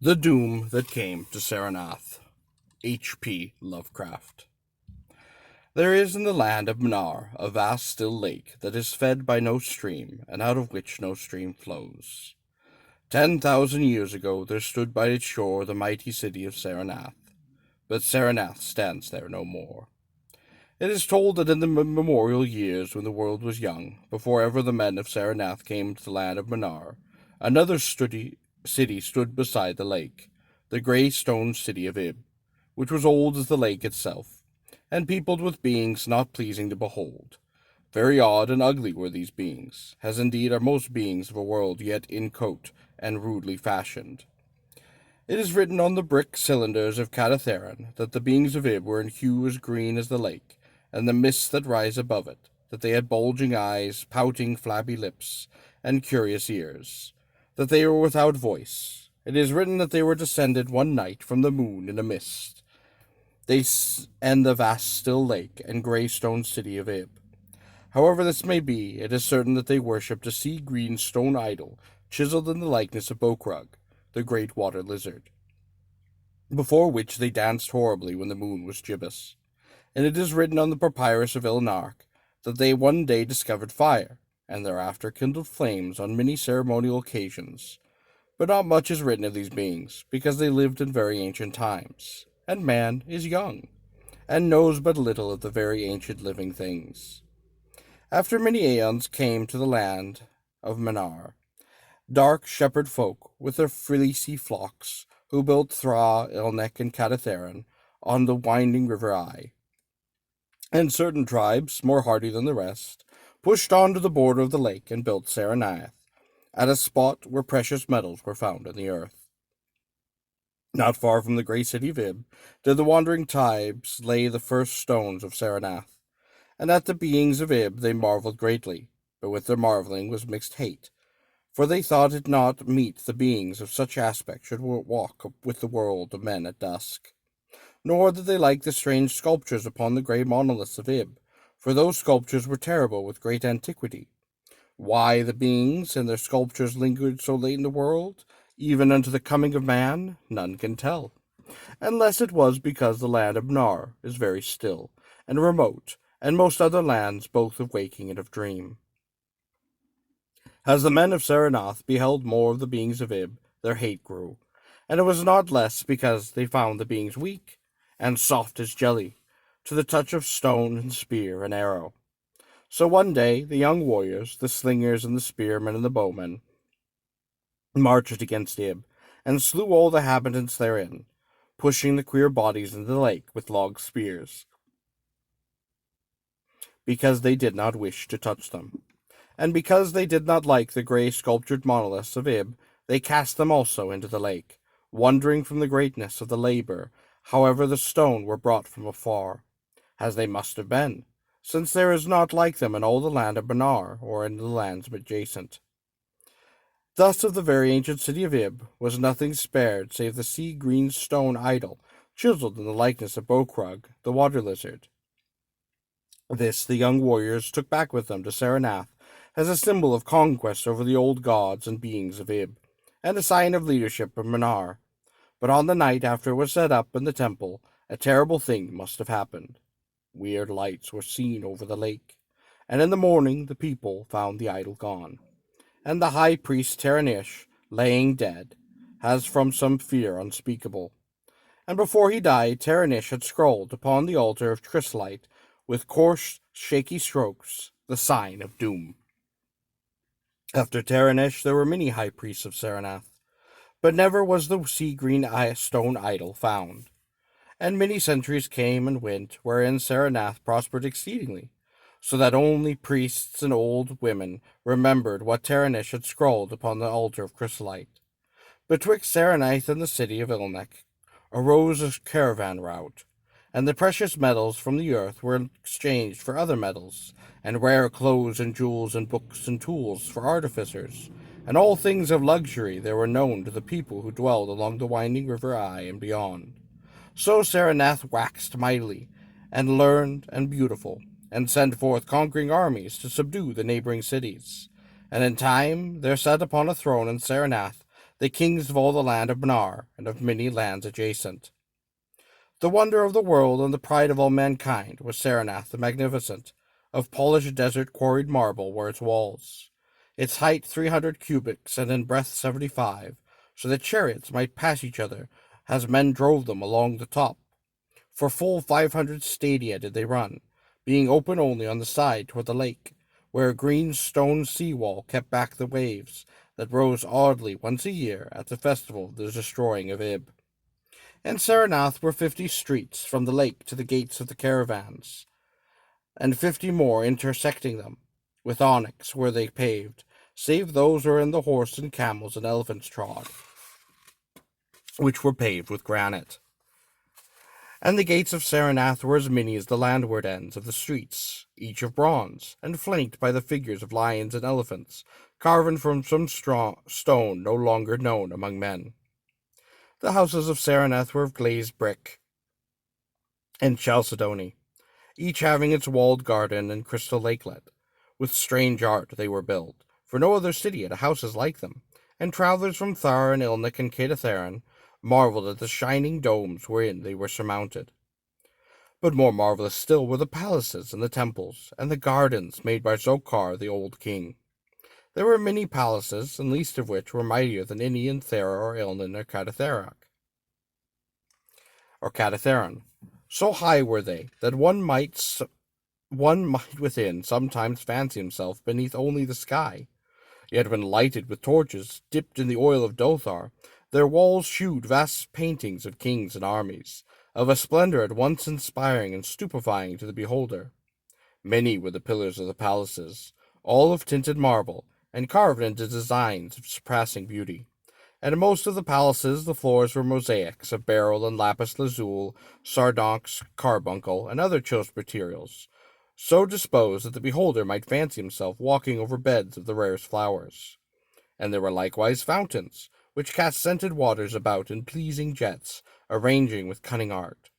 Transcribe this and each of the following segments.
The Doom That Came to Saranath. H.P. Lovecraft. There is in the land of Manar a vast still lake that is fed by no stream, and out of which no stream flows. 10,000 years ago there stood by its shore the mighty city of Saranath, but Saranath stands there no more. It is told that in the memorial years when the world was young, before ever the men of Saranath came to the land of Manar, another city stood beside the lake, the grey stone city of Ib, which was old as the lake itself, and peopled with beings not pleasing to behold. Very odd and ugly were these beings, as indeed are most beings of a world yet inchoate and rudely fashioned. It is written on the brick cylinders of Cadatharan that the beings of Ib were in hue as green as the lake, and the mists that rise above it, that they had bulging eyes, pouting flabby lips, and curious ears, that they were without voice. It is written that they were descended one night from the moon in a mist, and the vast still lake and grey stone city of Ib. However this may be, it is certain that they worshipped a sea-green stone idol chiseled in the likeness of Bokrug, the great water lizard, before which they danced horribly when the moon was gibbous. And it is written on the papyrus of Ilnark that they one day discovered fire, and thereafter kindled flames on many ceremonial occasions. But not much is written of these beings, because they lived in very ancient times, and man is young, and knows but little of the very ancient living things. After many aeons came to the land of Manar, dark shepherd folk with their fleecy flocks, who built Thra, Ilnek, and Cadatharan on the winding river Eye. And certain tribes, more hardy than the rest, pushed on to the border of the lake and built Saranath, at a spot where precious metals were found in the earth. Not far from the grey city of Ib did the wandering tribes lay the first stones of Saranath, and at the beings of Ib they marvelled greatly, but with their marvelling was mixed hate, for they thought it not meet the beings of such aspect should walk with the world of men at dusk. Nor did they like the strange sculptures upon the grey monoliths of Ib, for those sculptures were terrible with great antiquity. Why the beings and their sculptures lingered so late in the world, even unto the coming of man, none can tell, unless it was because the land of Nar is very still and remote, and most other lands both of waking and of dream. As the men of Saranath beheld more of the beings of Ib, their hate grew, and it was not less because they found the beings weak, and soft as jelly, to the touch of stone and spear and arrow. So one day the young warriors, the slingers and the spearmen and the bowmen, marched against Ib, and slew all the inhabitants therein, pushing the queer bodies into the lake with long spears, because they did not wish to touch them. And because they did not like the grey sculptured monoliths of Ib, they cast them also into the lake, wondering from the greatness of the labour, however the stone were brought from afar, as they must have been, since there is not like them in all the land of Benar, or in the lands adjacent. Thus of the very ancient city of Ib was nothing spared save the sea-green stone idol, chiseled in the likeness of Bokrug, the water lizard. This the young warriors took back with them to Saranath, as a symbol of conquest over the old gods and beings of Ib, and a sign of leadership of Manar. But on the night after it was set up in the temple, a terrible thing must have happened. Weird lights were seen over the lake, and in the morning the people found the idol gone, and the high priest Taranish laying dead, as from some fear unspeakable. And before he died, Taranish had scrawled upon the altar of chrysolite, with coarse, shaky strokes, the sign of doom. After Taranish there were many high priests of Saranath, but never was the sea-green stone idol found. And many centuries came and went, wherein Saranath prospered exceedingly, so that only priests and old women remembered what Taranish had scrawled upon the altar of chrysolite. Betwixt Saranath and the city of Ilnek arose a caravan route, and the precious metals from the earth were exchanged for other metals, and rare clothes and jewels and books and tools for artificers, and all things of luxury there were known to the people who dwelled along the winding river Eye and beyond. So Saranath waxed mightily, and learned and beautiful, and sent forth conquering armies to subdue the neighboring cities. And in time there sat upon a throne in Saranath the kings of all the land of Benar, and of many lands adjacent. The wonder of the world and the pride of all mankind was Saranath the Magnificent. Of polished desert quarried marble were its walls, its height 300 cubits, and in breadth 75, so that chariots might pass each other as men drove them along the top. For full 500 stadia did they run, being open only on the side toward the lake, where a green stone sea-wall kept back the waves that rose oddly once a year at the festival of the destroying of Ib. And Saranath were 50 streets from the lake to the gates of the caravans, and 50 more intersecting them. With onyx were they paved, save those wherein the horse and camels and elephants trod, which were paved with granite. And the gates of Saranath were as many as the landward ends of the streets, each of bronze, and flanked by the figures of lions and elephants, carven from some stone no longer known among men. The houses of Saranath were of glazed brick and chalcedony, each having its walled garden and crystal lakelet. With strange art they were built, for no other city had houses like them, and travellers from Thar and Ilnik and Cadatheron marveled at the shining domes wherein they were surmounted. But more marvelous still were the palaces and the temples, and the gardens made by Zokhar the old king. There were many palaces, and least of which were mightier than any in Thera or Ilnan or Cadatheron. So high were they that one might within sometimes fancy himself beneath only the sky. Yet when lighted with torches dipped in the oil of Dothar, their walls shewed vast paintings of kings and armies, of a splendor at once inspiring and stupefying to the beholder. Many were the pillars of the palaces, all of tinted marble, and carved into designs of surpassing beauty. And in most of the palaces the floors were mosaics of beryl and lapis lazuli, sardonyx, carbuncle, and other choice materials, so disposed that the beholder might fancy himself walking over beds of the rarest flowers. And there were likewise fountains, which cast scented waters about in pleasing jets, arranging with cunning art.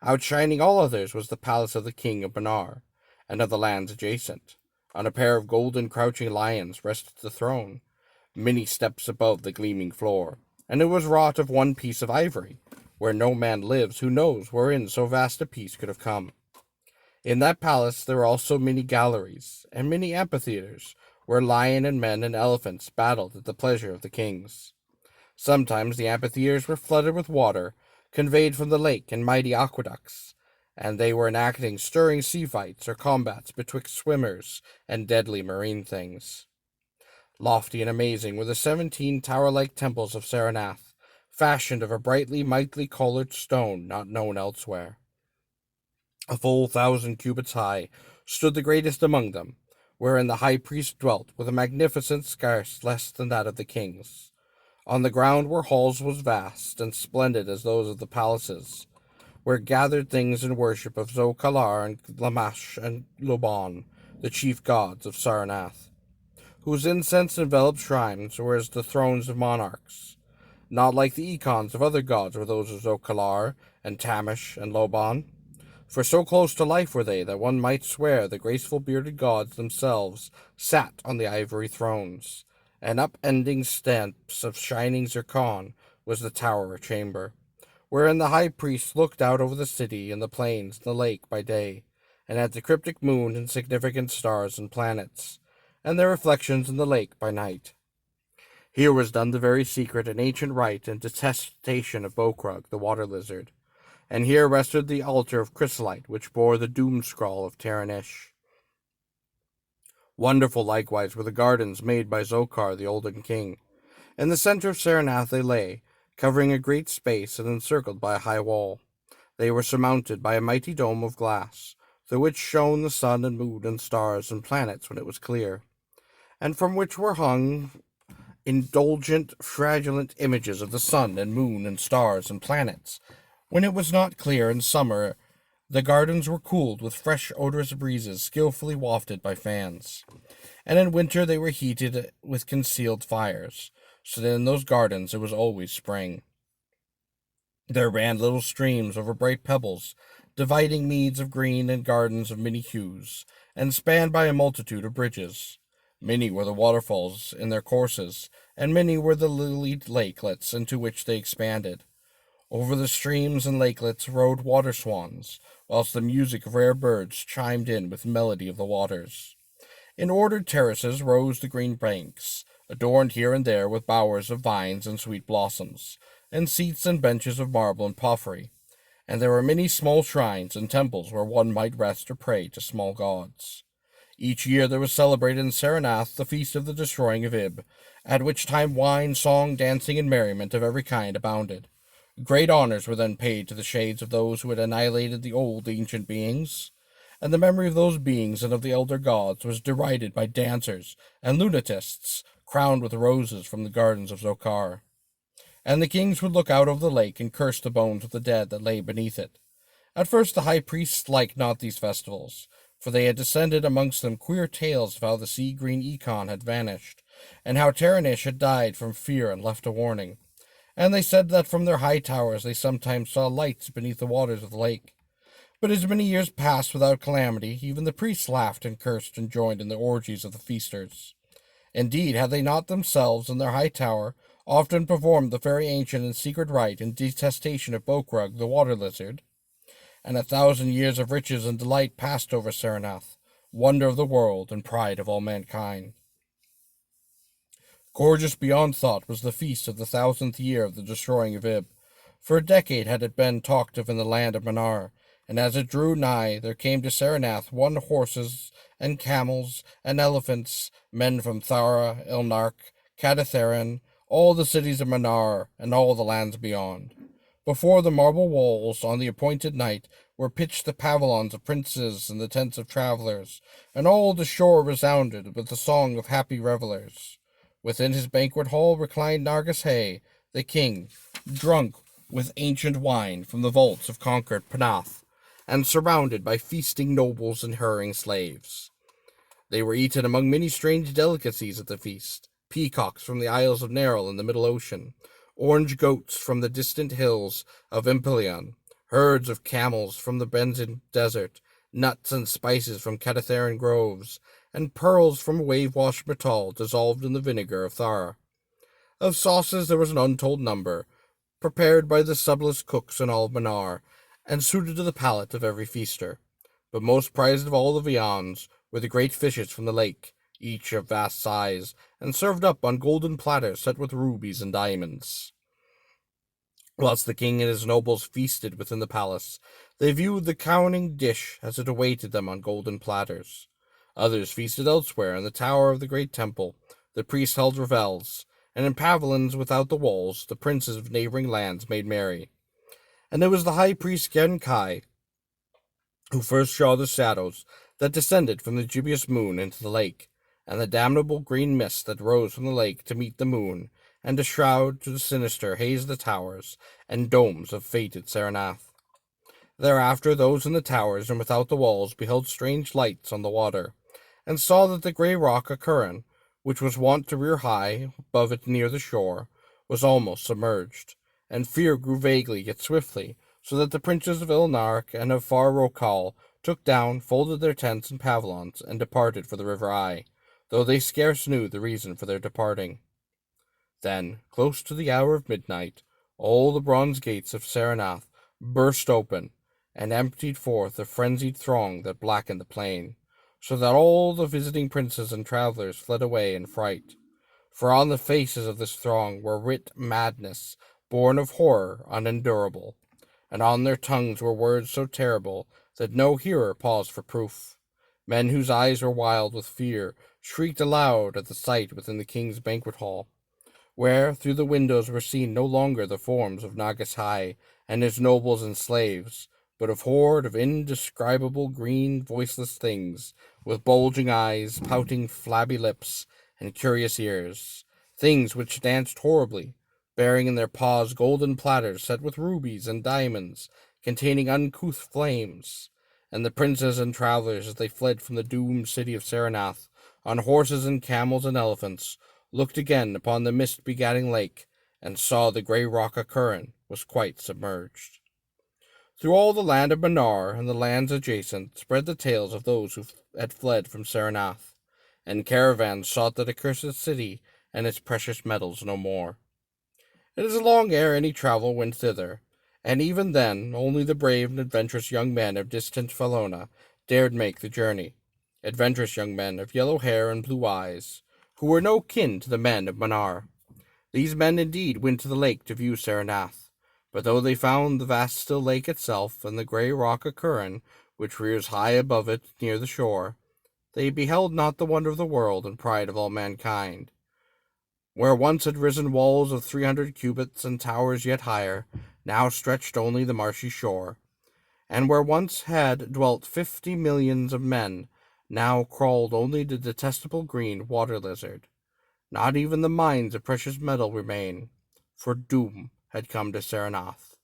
Outshining all others was the palace of the king of Benar, and of the lands adjacent. On a pair of golden crouching lions rested the throne, many steps above the gleaming floor, and it was wrought of one piece of ivory, where no man lives who knows wherein so vast a piece could have come. In that palace there were also many galleries, and many amphitheatres, where lion and men and elephants battled at the pleasure of the kings. Sometimes the amphitheatres were flooded with water, conveyed from the lake in mighty aqueducts, and they were enacting stirring sea fights or combats betwixt swimmers and deadly marine things. Lofty and amazing were the 17 tower-like temples of Saranath, fashioned of a brightly mightily-coloured stone not known elsewhere. A full 1,000 cubits high stood the greatest among them, wherein the high priest dwelt with a magnificence scarce less than that of the kings. On the ground were halls was vast and splendid as those of the palaces, where gathered things in worship of Zokalar and Lamash and Loban, the chief gods of Saranath, whose incense enveloped shrines were as the thrones of monarchs. Not like the icons of other gods were those of Zokalar and Tamish and Loban, for so close to life were they that one might swear the graceful bearded gods themselves sat on the ivory thrones, and upending steps of shining zircon was the tower or chamber, wherein the high priest looked out over the city and the plains and the lake by day, and at the cryptic moon and significant stars and planets, and their reflections in the lake by night. Here was done the very secret and ancient rite and detestation of Bokrug, the water lizard, and here rested the altar of chrysolite which bore the doom scroll of Taranish. Wonderful likewise were the gardens made by Zokhar the olden king. In the center of Saranath they lay, covering a great space and encircled by a high wall. They were surmounted by a mighty dome of glass, through which shone the sun and moon and stars and planets when it was clear, and from which were hung indulgent, fraudulent images of the sun and moon and stars and planets. When it was not clear in summer, the gardens were cooled with fresh odorous breezes skillfully wafted by fans, and in winter they were heated with concealed fires, so that in those gardens it was always spring. There ran little streams over bright pebbles, dividing meads of green and gardens of many hues, and spanned by a multitude of bridges. Many were the waterfalls in their courses, and many were the lilied lakelets into which they expanded. Over the streams and lakelets rode water swans, whilst the music of rare birds chimed in with the melody of the waters. In ordered terraces rose the green banks, adorned here and there with bowers of vines and sweet blossoms, and seats and benches of marble and porphyry, and there were many small shrines and temples where one might rest or pray to small gods. Each year there was celebrated in Saranath the feast of the destroying of Ib, at which time wine, song, dancing, and merriment of every kind abounded. Great honors were then paid to the shades of those who had annihilated the old ancient beings, and the memory of those beings and of the elder gods was derided by dancers and lunatists crowned with roses from the gardens of Zokar. And the kings would look out over the lake and curse the bones of the dead that lay beneath it. At first the high priests liked not these festivals, for they had descended amongst them queer tales of how the sea-green Econ had vanished, and how Taranish had died from fear and left a warning. And they said that from their high towers they sometimes saw lights beneath the waters of the lake. But as many years passed without calamity, even the priests laughed and cursed and joined in the orgies of the feasters. Indeed, had they not themselves, in their high tower, often performed the very ancient and secret rite in detestation of Bokrug, the water lizard? And 1,000 years of riches and delight passed over Saranath, wonder of the world and pride of all mankind. Gorgeous beyond thought was the feast of the 1,000th year of the destroying of Ib. For a decade had it been talked of in the land of Manar, and as it drew nigh, there came to Saranath won horses, and camels, and elephants, men from Thara, Ilnark, Kadatherin, all the cities of Manar, and all the lands beyond. Before the marble walls, on the appointed night, were pitched the pavilions of princes and the tents of travellers, and all the shore resounded with the song of happy revellers. Within his banquet hall reclined Nargis Hay, the king, drunk with ancient wine from the vaults of conquered Panath, and surrounded by feasting nobles and hurrying slaves. They were eaten among many strange delicacies at the feast: peacocks from the Isles of Neril in the Middle Ocean, orange goats from the distant hills of Impelion, herds of camels from the Benzin Desert, nuts and spices from Kadatherin groves, and pearls from wave-washed metal dissolved in the vinegar of Thara. Of sauces there was an untold number, prepared by the sublest cooks in all Manar, and suited to the palate of every feaster. But most prized of all the viands were the great fishes from the lake, each of vast size, and served up on golden platters set with rubies and diamonds. Whilst the king and his nobles feasted within the palace, they viewed the crowning dish as it awaited them on golden platters. Others feasted elsewhere in the tower of the great temple. The priests held revels, and in pavilions without the walls the princes of neighboring lands made merry. And it was the high priest Genkai who first saw the shadows that descended from the gibbous moon into the lake, and the damnable green mist that rose from the lake to meet the moon, and to shroud to the sinister haze the towers and domes of fated Saranath. Thereafter those in the towers and without the walls beheld strange lights on the water, and saw that the grey rock Acuran, which was wont to rear high above it near the shore, was almost submerged, and fear grew vaguely yet swiftly, so that the princes of Ilnark and of far Rokal took down, folded their tents and pavilions, and departed for the river Ai, though they scarce knew the reason for their departing. Then, close to the hour of midnight, all the bronze gates of Saranath burst open, and emptied forth a frenzied throng that blackened the plain, so that all the visiting princes and travellers fled away in fright. For on the faces of this throng were writ madness, born of horror unendurable, and on their tongues were words so terrible that no hearer paused for proof. Men whose eyes were wild with fear shrieked aloud at the sight within the king's banquet hall, where through the windows were seen no longer the forms of Nagas Hai and his nobles and slaves, but a horde of indescribable green voiceless things, with bulging eyes, pouting flabby lips, and curious ears, things which danced horribly, bearing in their paws golden platters set with rubies and diamonds, containing uncouth flames. And the princes and travellers, as they fled from the doomed city of Saranath, on horses and camels and elephants, looked again upon the mist-begatting lake, and saw the grey rock Acuran was quite submerged. Through all the land of Manar and the lands adjacent spread the tales of those who had fled from Saranath, and caravans sought that accursed city and its precious metals no more. It is long ere any travel went thither, and even then only the brave and adventurous young men of distant Falona dared make the journey, adventurous young men of yellow hair and blue eyes, who were no kin to the men of Manar. These men indeed went to the lake to view Saranath, but though they found the vast still lake itself and the grey rock of Curran, which rears high above it near the shore, they beheld not the wonder of the world and pride of all mankind. Where once had risen walls of 300 cubits and towers yet higher, now stretched only the marshy shore, and where once had dwelt 50 millions of men, now crawled only the detestable green water lizard. Not even the mines of precious metal remain, for doom had come to Saranath.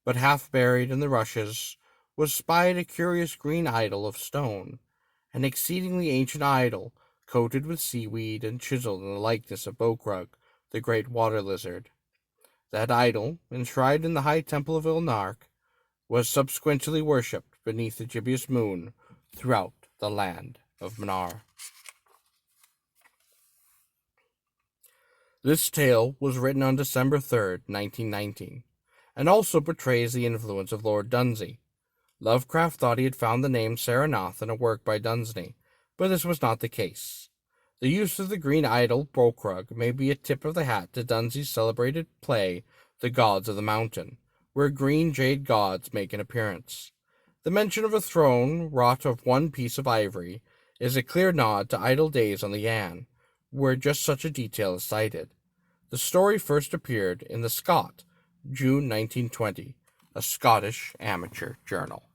But half buried in the rushes was spied a curious green idol of stone, an exceedingly ancient idol, coated with seaweed and chiseled in the likeness of Bokrug, the great water lizard. That idol, enshrined in the high temple of Ilnark, was subsequently worshipped beneath the gibbous moon throughout the land of Manar. This tale was written on December 3rd, 1919, and also portrays the influence of Lord Dunsey. Lovecraft thought he had found the name Saranath in a work by Dunsey, but this was not the case. The use of the green idol Bokrug may be a tip of the hat to Dunsey's celebrated play, The Gods of the Mountain, where green jade gods make an appearance. The mention of a throne wrought of one piece of ivory is a clear nod to idle days on the Yann, where just such a detail is cited. The story first appeared in The Scot, June 1920, a Scottish amateur journal.